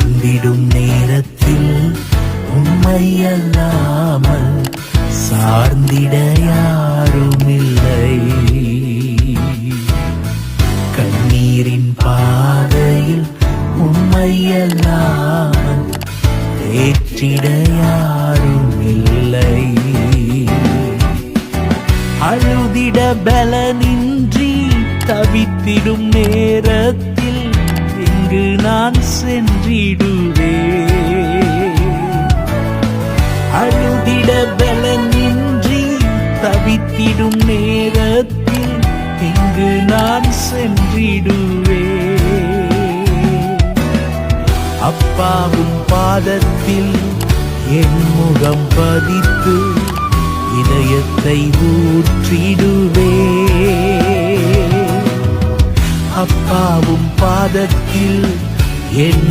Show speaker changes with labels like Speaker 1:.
Speaker 1: சோர்ந்திடும் நேரத்தில் உம்மையல்லாமல் சார்ந்திட யாருமில்லை. கண்ணீரின் பாதையில் உம்மையல்லாமல் தேற்றிட யாருமில்லை. அழுதிட பலனின்றி தவித்திடும் நேரத்தில் எங்கு நான் சென்றிடுவேன். அழுதிட பலனின்றி தவித்திடும் நேரத்தில் எங்கு நான் சென்றிடுவேன். அப்பாவும் பாதத்தில் என் முகம் பதித்து இதயத்தை ஊற்றிடுவேன். அப்பாவும் பாதத்தில் என்